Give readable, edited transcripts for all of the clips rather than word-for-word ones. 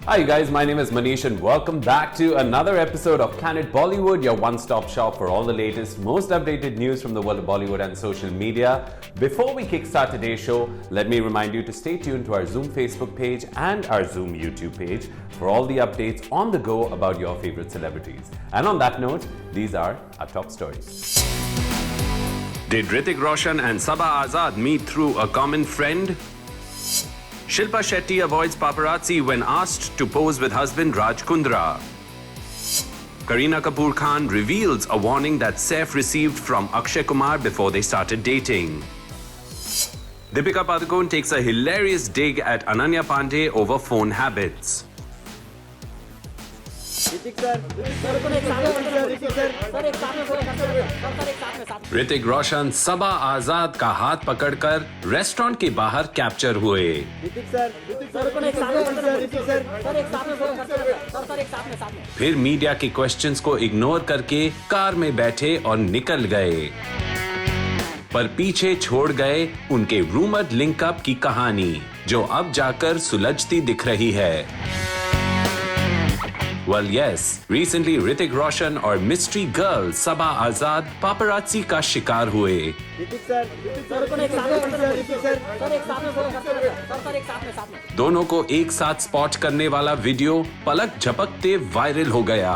Hi you guys, my name is Manish and welcome back to another episode of Can It Bollywood, your one-stop shop for all the latest, most updated news from the world of Bollywood and social media. Before we kickstart today's show, let me remind you to stay tuned to our Zoom Facebook page and our Zoom YouTube page for all the updates on the go about your favorite celebrities. And on that note, these are our top stories. Did Hrithik Roshan and Sabaa Azad meet through a common friend? Shilpa Shetty avoids paparazzi when asked to pose with husband Raj Kundra. Kareena Kapoor Khan reveals a warning that Saif received from Akshay Kumar before they started dating. Deepika Padukone takes a hilarious dig at Ananya Pandey over phone habits. Hrithik Roshan सबा आजाद का हाथ पकड़कर restaurant के बाहर capture हुए। फिर media के questions को ignore करके कार में बैठे और निकल गए, पर पीछे छोड़ गए उनके रूमर्ड लिंकअप की कहानी, जो अब जाकर सुलझती दिख रही है। Well, yes, recently Hrithik Roshan और मिस्ट्री गर्ल सबा आजाद पापरात्सी का शिकार हुए। दोनों को एक साथ स्पॉट करने वाला वीडियो पलक झपकते वायरल हो गया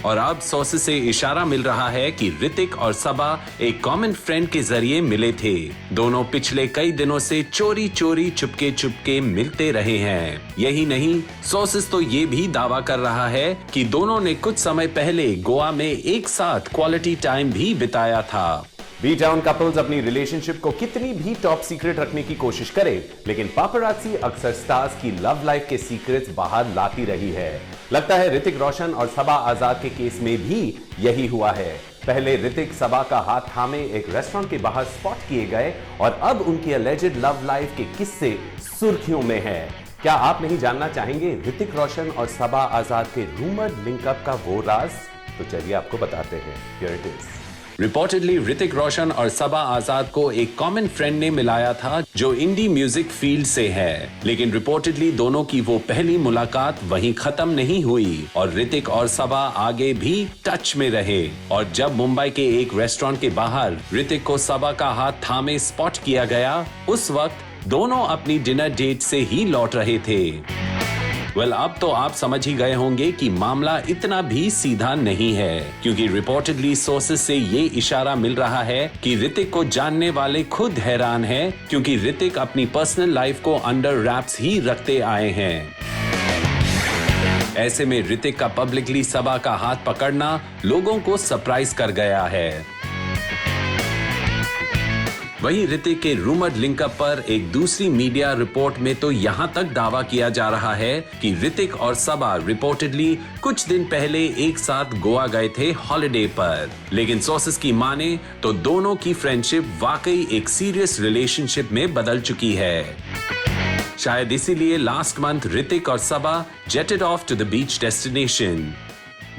और अब सोर्सेस से इशारा मिल रहा है कि ऋतिक और सबा एक कॉमन फ्रेंड के जरिए मिले थे। दोनों पिछले कई दिनों से चोरी चोरी चुपके मिलते रहे हैं। यही नहीं, सोर्सेस तो ये भी दावा कर रहा है कि दोनों ने कुछ समय पहले गोवा में एक साथ क्वालिटी टाइम भी बिताया था। बी-टाउन कपल्स अपनी रिलेशनशिप को कितनी भी टॉप सीक्रेट रखने की कोशिश करे, लेकिन पापरात्सी अक्सर स्टार्स की लव लाइफ के सीक्रेट्स बाहर लाती रही है। लगता है ऋतिक रोशन और सबा आजाद के केस में भी यही हुआ है। पहले ऋतिक सबा का हाथ थामे एक रेस्टोरेंट के बाहर स्पॉट किए गए और अब उनकी अलेजेड लव लाइफ के किस्से सुर्खियों में है। क्या आप नहीं जानना चाहेंगे ऋतिक रोशन और सबा आजाद के रूमर्ड लिंकअप का वो राज? तो चलिए आपको बताते हैं। Here it is. Reportedly Hrithik Roshan और सबा आजाद को एक कॉमन फ्रेंड ने मिलाया था जो इंडी म्यूजिक फील्ड से है, लेकिन रिपोर्टेडली दोनों की वो पहली मुलाकात वहीं खत्म नहीं हुई और ऋतिक और सबा आगे भी टच में रहे। और जब मुंबई के एक रेस्टोरेंट के बाहर ऋतिक को सबा का हाथ थामे स्पॉट किया गया, उस वक्त दोनों अपनी डिनर डेट से ही लौट रहे थे। अब तो आप समझ ही गए होंगे कि मामला इतना भी सीधा नहीं है, क्योंकि रिपोर्टेडली सोर्सेस से ये इशारा मिल रहा है कि ऋतिक को जानने वाले खुद हैरान हैं, क्योंकि ऋतिक अपनी पर्सनल लाइफ को अंडर रैप्स ही रखते आए हैं। ऐसे में ऋतिक का पब्लिकली सबा का हाथ पकड़ना लोगों को सरप्राइज कर गया है। वहीं ऋतिक के रूमर्ड लिंकअप पर एक दूसरी मीडिया रिपोर्ट में तो यहां तक दावा किया जा रहा है कि ऋतिक और सबा रिपोर्टेडली कुछ दिन पहले एक साथ गोवा गए थे हॉलिडे पर, लेकिन सोर्सेस की माने तो दोनों की फ्रेंडशिप वाकई एक सीरियस रिलेशनशिप में बदल चुकी है। शायद इसीलिए लास्ट मंथ ऋतिक और Saba jetted off to the beach destination,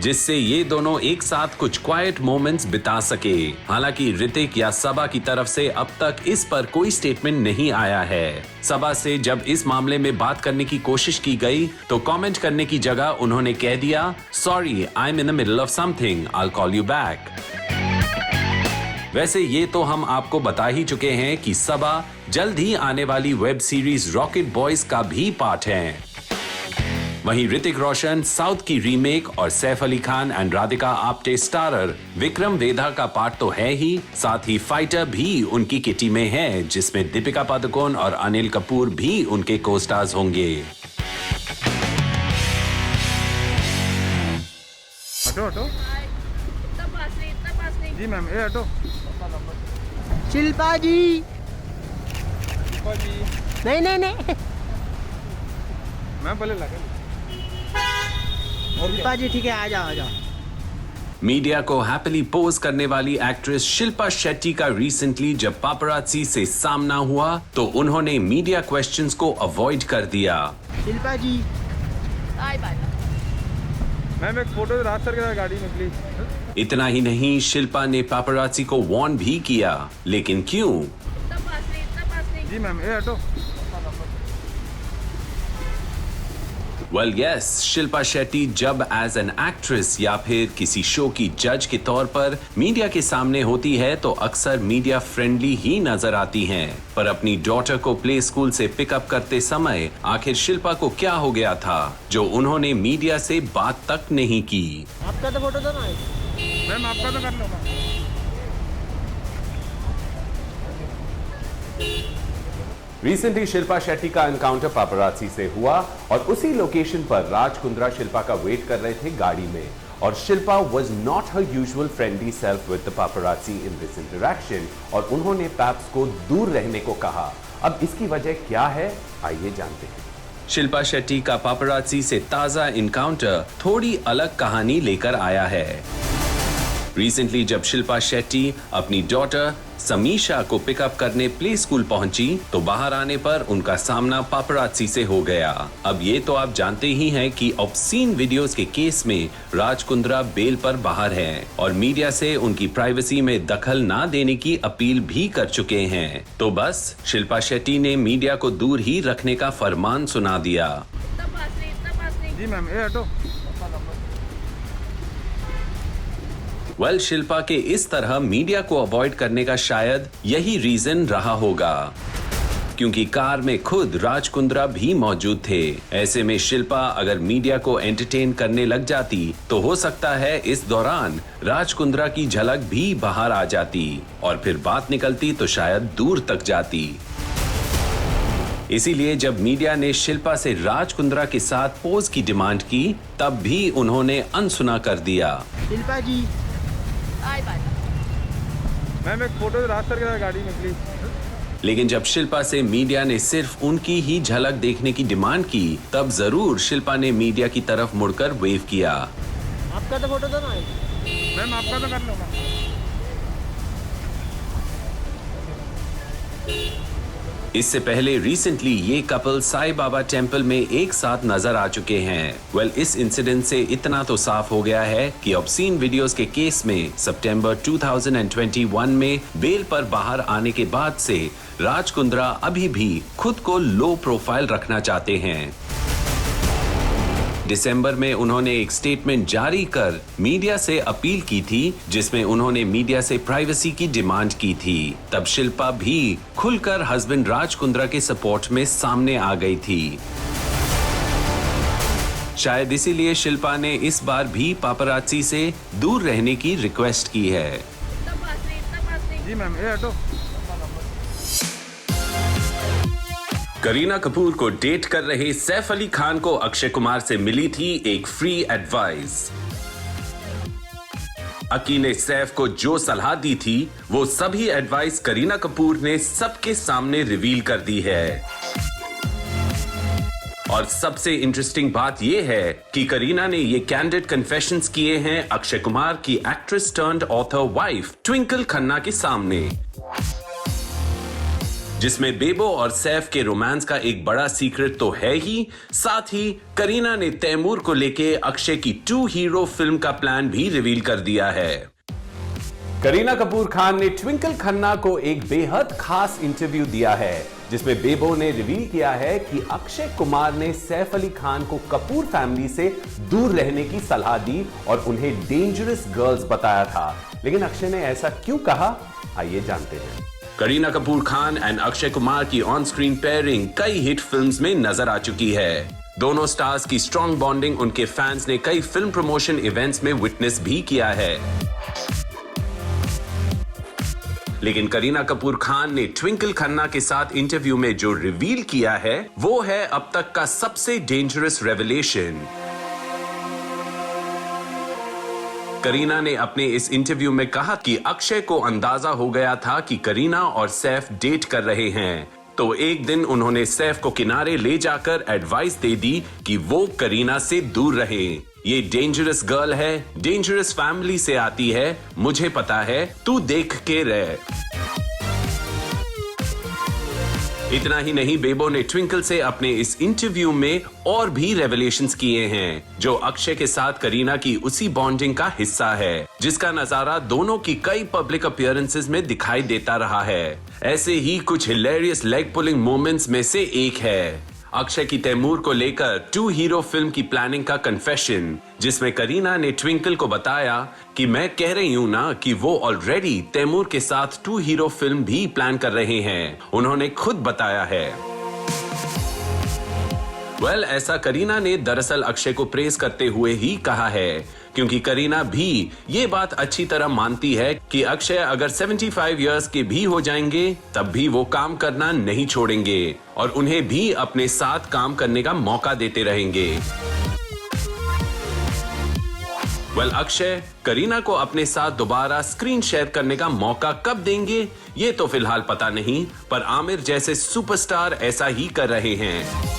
जिससे ये दोनों एक साथ कुछ क्वाइट मोमेंट्स बिता सके। हालांकि ऋतिक या सबा की तरफ से अब तक इस पर कोई स्टेटमेंट नहीं आया है। सबा से जब इस मामले में बात करने की कोशिश की गई तो कमेंट करने की जगह उन्होंने कह दिया, sorry, I am in the middle of something, I will call you back. वैसे ये तो हम आपको बता ही चुके हैं कि सबा जल्द ही आने वाली वेब सीरीज रॉकेट बॉयज का भी पार्ट है। वहीं ऋतिक रोशन साउथ की रीमेक और सैफ अली खान एंड राधिका आप्टे स्टारर विक्रम वेधा का पार्ट तो है ही, साथ ही फाइटर भी उनकी किटी में है, जिसमें दीपिका पादुकोण और अनिल कपूर भी उनके को स्टार्स होंगे। हटो जी मैम, ये हटो। शिल्पा जी नहीं मैम पहले लगा। शिल्पा जी ठीक है, आ जाओ। मीडिया को हैप्पीली पोज करने वाली एक्ट्रेस शिल्पा शेट्टी का रिसेंटली जब पापरात्सी से सामना हुआ तो उन्होंने मीडिया क्वेश्चंस को अवॉइड कर दिया। शिल्पा जी मैम एक फोटो रात सर के गाड़ी में प्लीज। इतना ही नहीं, शिल्पा ने पापरात्सी को वार्न भी किया, लेकिन क्यों? जी मैम, ये हटो। वेल यस, शिल्पा शेट्टी जब एज एन एक्ट्रेस या फिर किसी शो की जज के तौर पर मीडिया के सामने होती है तो अक्सर मीडिया फ्रेंडली ही नजर आती हैं। पर अपनी डॉटर को प्ले स्कूल से पिकअप करते समय आखिर शिल्पा को क्या हो गया था जो उन्होंने मीडिया से बात तक नहीं की। आपका तो फोटो था ना। मैम आपका तो कर लूँगा। रिसेंटली शिल्पा शेट्टी का एनकाउंटर पापरात्सी से हुआ और उसी लोकेशन पर राज कुंद्रा शिल्पा का वेट कर रहे थे गाड़ी में और Shilpa was not her usual friendly self with the paparazzi in this interaction और उन्होंने पैप्स को दूर रहने को कहा। अब इसकी वजह क्या है, आइए जानते हैं। शिल्पा शेट्टी का पापरात्सी से ताजा इनकाउंटर थोड़ी अलग कहानी लेकर आया है। रिसेंटली जब शिल्पा शेट्टी अपनी डॉटर समीशा को पिकअप करने प्ले स्कूल पहुंची तो बाहर आने पर उनका सामना पापरात्सी से हो गया। अब ये तो आप जानते ही हैं कि ऑब्सीन वीडियोस के केस में राज कुंद्रा बेल पर बाहर हैं और मीडिया से उनकी प्राइवेसी में दखल ना देने की अपील भी कर चुके हैं। तो बस शिल्पा शेट्टी ने मीडिया को दूर ही रखने का फरमान सुना दिया। जी मैम, ये हटो। वेल शिल्पा के इस तरह मीडिया को अवॉइड करने का शायद यही रीजन रहा होगा क्योंकि कार में खुद राज कुंद्रा भी मौजूद थे। ऐसे में शिल्पा अगर मीडिया को एंटरटेन करने लग जाती तो हो सकता है इस दौरान राज कुंद्रा की झलक भी बाहर आ जाती और फिर बात निकलती तो शायद दूर तक जाती। इसीलिए जब मीडिया ने शिल्पा से राज कुंद्रा के साथ पोज की डिमांड की तब भी उन्होंने अनसुना कर दिया। शिल्पा जी मैम एक फोटो रात सर के गाड़ी में प्लीज। लेकिन जब शिल्पा से मीडिया ने सिर्फ उनकी ही झलक देखने की डिमांड की तब जरूर शिल्पा ने मीडिया की तरफ मुड़कर वेव किया। आपका तो फोटो था ना। मैम आपका तो कर लूँगा। इससे पहले रिसेंटली ये कपल साईं बाबा टेम्पल में एक साथ नजर आ चुके हैं। वेल इस इंसिडेंट से इतना तो साफ हो गया है कि ऑब्सीन वीडियोस के केस में सितंबर 2021 में बेल पर बाहर आने के बाद से राज कुंद्रा अभी भी खुद को लो प्रोफाइल रखना चाहते हैं। दिसंबर में उन्होंने एक स्टेटमेंट जारी कर मीडिया से अपील की थी जिसमें उन्होंने मीडिया से प्राइवेसी की डिमांड की थी। तब शिल्पा भी खुलकर हस्बैंड राज कुंद्रा के सपोर्ट में सामने आ गई थी। शायद इसीलिए शिल्पा ने इस बार भी पापरात्सी से दूर रहने की रिक्वेस्ट की है। जी मैम, ये हटो। करीना कपूर को डेट कर रहे सैफ अली खान को अक्षय कुमार से मिली थी एक फ्री एडवाइस। अकी ने सैफ को जो सलाह दी थी वो सभी एडवाइस करीना कपूर ने सबके सामने रिवील कर दी है। और सबसे इंटरेस्टिंग बात यह है कि करीना ने ये कैंडिड कन्फेशंस किए हैं अक्षय कुमार की actress turned author wife Twinkle Khanna के सामने, जिसमें बेबो और सैफ के रोमांस का एक बड़ा सीक्रेट तो है ही, साथ ही करीना ने तैमूर को लेके अक्षय की 2 हीरो फिल्म का प्लान भी रिवील कर दिया है। करीना कपूर खान ने ट्विंकल खन्ना को एक बेहद खास इंटरव्यू दिया है जिसमें बेबो ने रिवील किया है कि अक्षय कुमार ने सैफ अली खान को कपूर फैमिली से दूर रहने की सलाह दी और उन्हें डेंजरस गर्ल्स बताया था। लेकिन अक्षय ने ऐसा क्यों कहा, आइए जानते हैं। करीना कपूर खान एंड अक्षय कुमार की ऑन स्क्रीन पेयरिंग कई हिट फिल्म्स में नजर आ चुकी है। दोनों स्टार्स की स्ट्रॉन्ग बॉन्डिंग उनके फैंस ने कई फिल्म प्रमोशन इवेंट्स में विटनेस भी किया है। लेकिन करीना कपूर खान ने ट्विंकल खन्ना के साथ इंटरव्यू में जो रिवील किया है वो है अब तक का सबसे डेंजरस रेवलेशन। करीना ने अपने इस इंटरव्यू में कहा कि अक्षय को अंदाजा हो गया था कि करीना और सैफ डेट कर रहे हैं, तो एक दिन उन्होंने सैफ को किनारे ले जाकर एडवाइस दे दी कि वो करीना से दूर रहे। ये डेंजरस गर्ल है, डेंजरस फैमिली से आती है, मुझे पता है, तू देख के रह। इतना ही नहीं, बेबो ने ट्विंकल से अपने इस इंटरव्यू में और भी रेवलेशंस किए हैं जो अक्षय के साथ करीना की उसी बॉन्डिंग का हिस्सा है जिसका नजारा दोनों की कई पब्लिक अपीयरेंसेस में दिखाई देता रहा है। ऐसे ही कुछ हिलेरियस लेग पुलिंग मोमेंट्स में से एक है। अक्षय की तैमूर को लेकर 2 हीरो फिल्म की प्लानिंग का कन्फेशन, जिसमें करीना ने ट्विंकल को बताया कि मैं कह रही हूं ना कि वो ऑलरेडी तैमूर के साथ 2 हीरो फिल्म भी प्लान कर रहे हैं, उन्होंने खुद बताया है। ऐसा करीना ने दरअसल अक्षय को प्रेज करते हुए ही कहा है, क्योंकि करीना भी ये बात अच्छी तरह मानती है कि अक्षय अगर 75 इयर्स के भी हो जाएंगे तब भी वो काम करना नहीं छोड़ेंगे और उन्हें भी अपने साथ काम करने का मौका देते रहेंगे। अक्षय करीना को अपने साथ दोबारा स्क्रीन शेयर करने का मौका कब देंगे ये तो फिलहाल पता नहीं, पर आमिर जैसे सुपरस्टार ऐसा ही कर रहे हैं।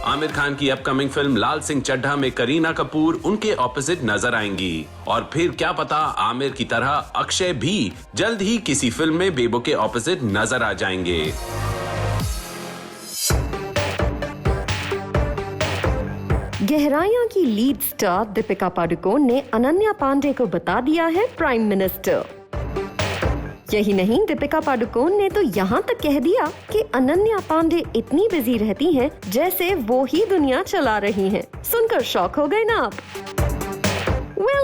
आमिर खान की अपकमिंग फिल्म लाल सिंह चड्ढा में करीना कपूर उनके ऑपोजिट नजर आएंगी और फिर क्या पता आमिर की तरह अक्षय भी जल्द ही किसी फिल्म में बेबो के ऑपोजिट नजर आ जाएंगे। गहराइयां की लीड स्टार दीपिका पादुकोण ने अनन्या पांडे को बता दिया है प्राइम मिनिस्टर। यही नहीं, दीपिका पादुकोण ने तो यहाँ तक कह दिया कि अनन्या पांडे इतनी बिजी रहती हैं जैसे वो ही दुनिया चला रही हैं। सुनकर शॉक हो गए ना आप?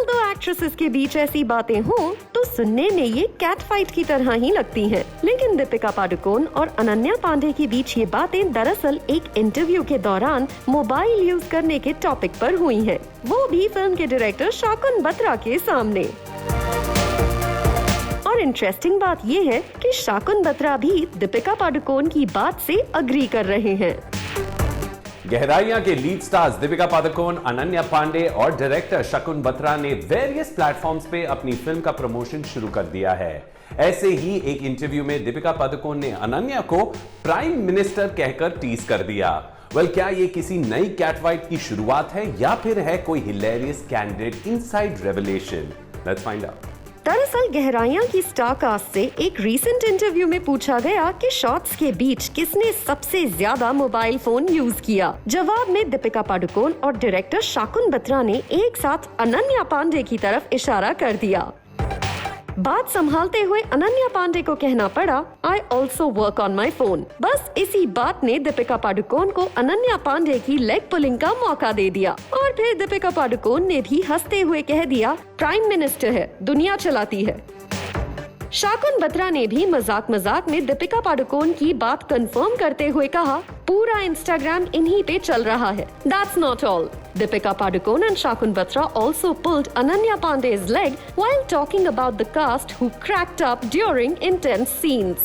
दो एक्ट्रेसेस के बीच ऐसी बातें हों तो सुनने में ये कैट फाइट की तरह ही लगती हैं। लेकिन दीपिका पादुकोण और अनन्या पांडे के बीच ये बातें दरअसल एक इंटरव्यू के दौरान मोबाइल यूज करने के टॉपिक पर हुई हैं, वो भी फिल्म के डायरेक्टर शाकुन बत्रा के सामने। और इंटरेस्टिंग बात ये है कि शाकुन बत्रा भी दीपिका पादुकोण की बात से अग्री कर रहे हैं। गहराइयां के लीड स्टार्स दीपिका पादुकोण, अनन्या पांडे और डायरेक्टर शकुन बत्रा ने वेरियस प्लेटफॉर्म्स पे अपनी फिल्म का प्रमोशन शुरू कर दिया है। ऐसे ही एक इंटरव्यू में दीपिका पादुकोण ने अनन्या को प्राइम मिनिस्टर कहकर टीज कर दिया। क्या ये किसी नई कैटफाइट की शुरुआत है या फिर है कोई hilarious candidate inside revelation? Let's find out. दरअसल गहराइयां की स्टारकास्ट से एक रीसेंट इंटरव्यू में पूछा गया कि शॉट्स के बीच किसने सबसे ज्यादा मोबाइल फोन यूज किया। जवाब में दीपिका पादुकोण और डायरेक्टर शाकुन बत्रा ने एक साथ अनन्या पांडे की तरफ इशारा कर दिया। बात संभालते हुए अनन्या पांडे को कहना पड़ा, I also work on my phone. बस इसी बात ने दीपिका पादुकोण को अनन्या पांडे की लेग पुलिंग का मौका दे दिया और फिर दीपिका पादुकोण ने भी हंसते हुए कह दिया, प्राइम मिनिस्टर है, दुनिया चलाती है। शाकुन बत्रा ने भी मजाक में दीपिका पादुकोण की बात कंफर्म करते हुए कहा, पूरा इंस्टाग्राम इन्हीं पे चल रहा है। That's not all. Deepika Padukone and Shakun Batra also pulled Ananya Pandey's leg while talking about the cast who cracked up during intense scenes.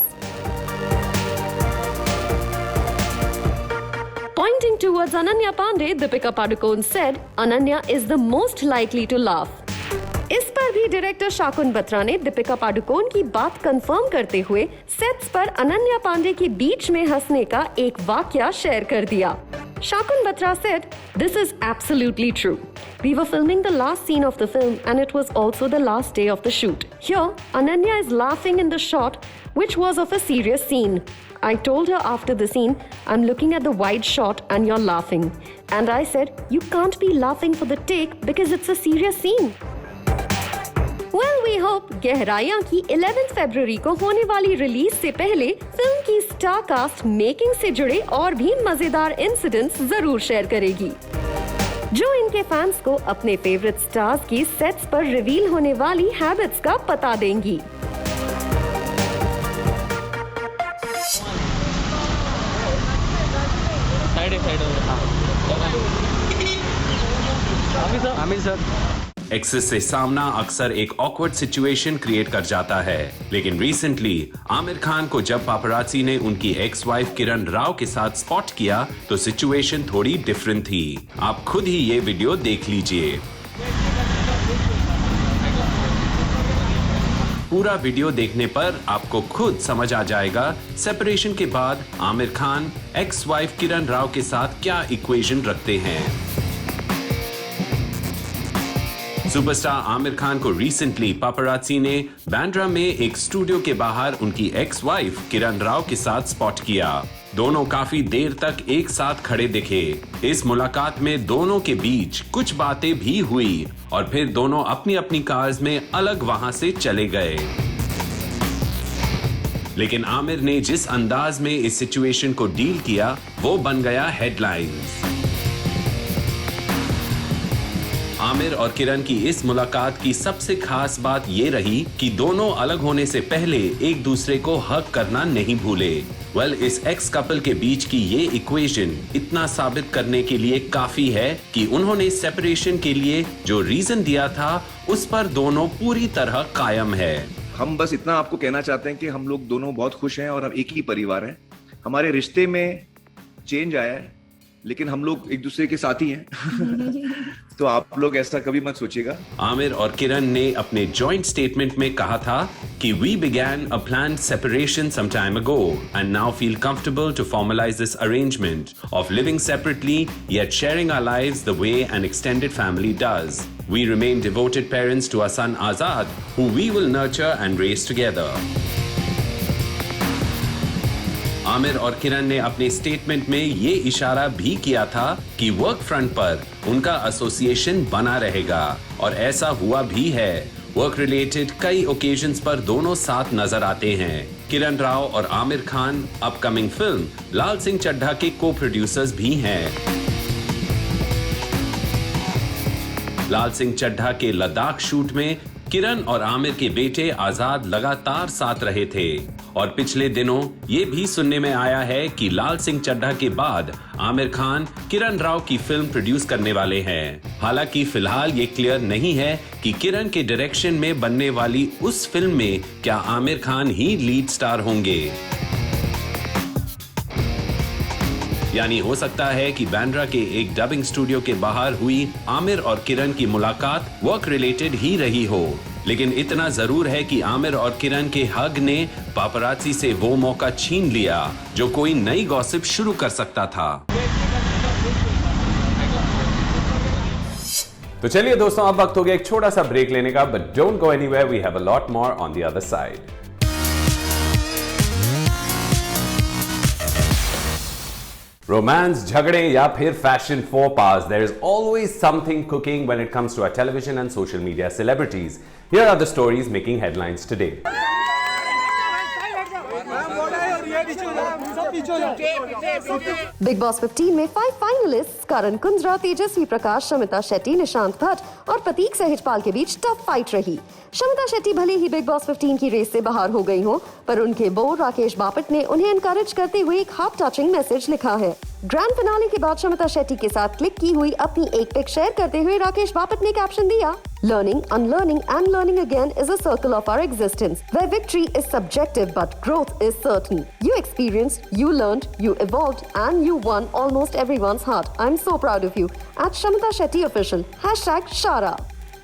Pointing towards Ananya Pandey, Deepika Padukone said, Ananya is the most likely to laugh. इस पर भी director शाकुन Batra ने दीपिका पादुकोण की बात confirm करते हुए sets पर अनन्या पांडे के बीच में हंसने का एक वाकया शेयर कर दिया। Shakun Batra said, "This is absolutely true. We were filming the last scene of the film and it was also the last day of the shoot. Here, Ananya is laughing in the shot, which was of a serious scene. I told her after the scene, I'm looking at the wide shot and you're laughing. And I said, you can't be laughing for the take because it's a serious scene." We hope गहराइयां की 11 फरवरी को होने वाली release से पहले film की star cast making से जुड़े और भी मजेदार इंसिडेंट्स जरूर शेयर करेगी, जो इनके फैंस को अपने फेवरेट स्टार्स की सेट्स पर रिवील होने वाली हैबिट्स का पता देंगी। आमिर सर, एक्सेस से सामना अक्सर एक ऑकवर्ड सिचुएशन क्रिएट कर जाता है, लेकिन रिसेंटली आमिर खान को जब पापराजी ने उनकी एक्स वाइफ किरण राव के साथ स्पॉट किया तो सिचुएशन थोड़ी डिफरेंट थी। आप खुद ही ये वीडियो देख लीजिए। पूरा वीडियो देखने पर आपको खुद समझ आ जाएगा सेपरेशन के बाद आमिर खान एक्स वाइफ किरण राव के साथ क्या इक्वेशन रखते हैं। सुपरस्टार आमिर खान को रिसेंटली पापराजी ने बांद्रा में एक स्टूडियो के बाहर उनकी एक्स वाइफ किरण राव के साथ स्पॉट किया। दोनों काफी देर तक एक साथ खड़े दिखे। इस मुलाकात में दोनों के बीच कुछ बातें भी हुई और फिर दोनों अपनी अपनी कार्स में अलग वहां से चले गए। लेकिन आमिर ने जिस अंदाज में इस सिचुएशन को डील किया वो बन गया हेडलाइंस। आमिर और किरण की इस मुलाकात की सबसे खास बात ये रही कि दोनों अलग होने से पहले एक दूसरे को हग करना नहीं भूले। इस एक्स कपल के बीच की ये इक्वेशन इतना साबित करने के लिए काफी है कि उन्होंने सेपरेशन के लिए जो रीजन दिया था उस पर दोनों पूरी तरह कायम है। हम बस इतना आपको कहना चाहते हैं कि हम लोग दोनों बहुत खुश हैं और हम एक ही परिवार हैं। हमारे रिश्ते में चेंज आया है लेकिन हम लोग एक दूसरे के साथी हैं। तो आप लोग ऐसा कभी मत सोचिएगा। आमिर और किरण ने अपने जॉइंट स्टेटमेंट में कहा था कि we began a planned separation some time ago and now feel comfortable to formalize this arrangement of living separately yet sharing our lives the way an extended family does. We remain devoted parents to our son Azad, who we will nurture and raise together. Aamir और किरण ने अपने statement में ये इशारा भी किया था कि वर्क फ्रंट पर उनका एसोसिएशन बना रहेगा और ऐसा हुआ भी है। वर्क रिलेटेड कई ओकेजन्स पर दोनों साथ नजर आते हैं। किरण राव और आमिर खान अपकमिंग फिल्म लाल सिंह चड्ढा के को प्रोड्यूसर्स भी हैं। लाल सिंह चड्ढा के लद्दाख शूट में किरण और आमिर के बेटे आजाद लगातार साथ रहे थे और पिछले दिनों ये भी सुनने में आया है कि लाल सिंह चड्ढा के बाद आमिर खान किरण राव की फिल्म प्रोड्यूस करने वाले हैं। हालांकि फिलहाल ये क्लियर नहीं है कि किरण के डायरेक्शन में बनने वाली उस फिल्म में क्या आमिर खान ही लीड स्टार होंगे। यानी हो सकता है कि बांद्रा के एक डबिंग स्टूडियो के बाहर हुई आमिर और किरण की मुलाकात वर्क रिलेटेड ही रही हो। लेकिन इतना जरूर है कि आमिर और किरण के हग ने पापरात्सी से वो मौका छीन लिया जो कोई नई गॉसिप शुरू कर सकता था। तो चलिए दोस्तों, अब वक्त हो गया एक छोटा सा ब्रेक लेने का, but don't go anywhere, we have a lot more on the other side. Romance, झगड़े या फिर fashion faux-pas, there is always something cooking when it comes to our television and social media celebrities. Here are the stories making headlines today. Big boss 15 में 5 finalists करण कुंद्रा, तेजस्वी प्रकाश, शमिता शेट्टी, निशांत भट्ट और प्रतीक सहजपाल के बीच tough fight रही। शमिता शेट्टी भले ही big boss 15 की race से बाहर हो गई हो, पर उनके बो राकेश बापट ने उन्हें एनकरेज करते हुए एक हार्ट टचिंग मैसेज लिखा है। ग्रैंड फिनाले के बाद शमिता शेट्टी के साथ क्लिक की हुई अपनी एक पिक शेयर करते हुए राकेश बापट ने कैप्शन दिया, Learning, unlearning and learning again is a circle of our existence, where victory is subjective but growth is certain. You experienced, you learned, you evolved and you won almost everyone's heart. I'm so proud of you. At Shamita Shetty Official. #Shara.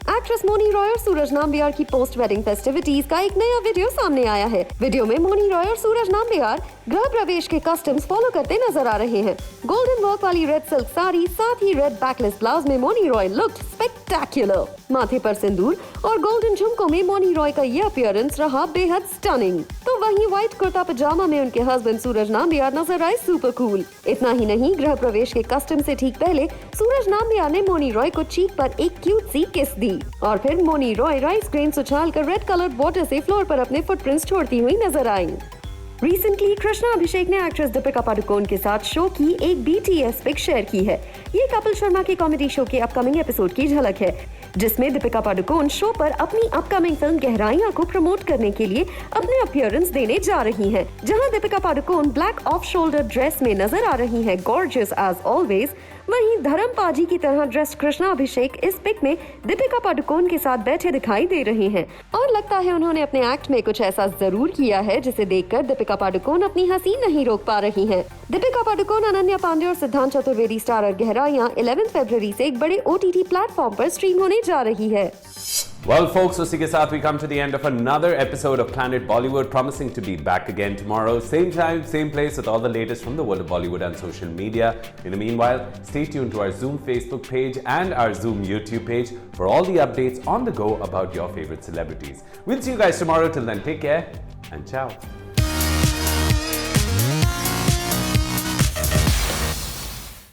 Actress Mouni Roy और सूरज नाम्बियार की post wedding festivities का एक नया video सामने आया है। Video में मोनी रॉय और सूरज नाम्बियार गृह प्रवेश के कस्टम्स फॉलो करते नजर आ रहे हैं। गोल्डन वर्क वाली रेड सिल्क साड़ी, साथ ही रेड बैकलेस ब्लाउज में मोनी रॉय लुक्ड स्पेक्टेक्युलर। माथे पर सिंदूर और गोल्डन झुमकों में मोनी रॉय का ये अपीयरेंस रहा बेहद स्टनिंग। तो वहीं व्हाइट कुर्ता पजामा में उनके हस्बैंड सूरज नाम्बियार नजर आए सुपर कूल। इतना ही नहीं, गृह प्रवेश के कस्टम से ठीक पहले सूरज नाम्बियार ने मोनी रॉय को चीक पर एक क्यूट सी किस दी और फिर मोनी रॉय राइस ग्रेन्स उछालकर रेड कलर्ड वाटर से फ्लोर पर अपने फुटप्रिंट्स छोड़ती हुई नजर आई। रिसेंटली कृष्णा अभिषेक ने एक्ट्रेस दीपिका पादुकोण के साथ शो की एक BTS पिक शेयर की है। ये कपिल शर्मा के कॉमेडी शो के अपकमिंग एपिसोड की झलक है, जिसमें दीपिका पादुकोण शो पर अपनी अपकमिंग फिल्म गहराइयां को प्रमोट करने के लिए अपने अपीयरेंस देने जा रही हैं। जहां Deepika Padukone black off shoulder dress में नजर आ रही हैं, गॉर्जियस एज ऑलवेज, वहीं धर्म पाजी की तरह ड्रेस्ड कृष्णा अभिषेक इस पिक में दीपिका पादुकोण के साथ बैठे दिखाई दे रहे हैं और लगता है उन्होंने अपने एक्ट में कुछ ऐसा जरूर किया है जिसे देखकर दीपिका पादुकोण अपनी हंसी नहीं रोक पा रही हैं। दीपिका पादुकोण, अनन्या पांडे और सिद्धांत चतुर्वेदी स्टारर गहराइयां 11 फरवरी से एक बड़े OTT प्लेटफॉर्म पर स्ट्रीम होने जा रही है। Well, folks, उसी के साथ we come to the end of another episode of Planet Bollywood, promising to be back again tomorrow, same time, same place, with all the latest from the world of Bollywood and social media. In the meanwhile, stay tuned to our Zoom Facebook page and our Zoom YouTube page for all the updates on the go about your favorite celebrities. We'll see you guys tomorrow. Till then, take care and ciao.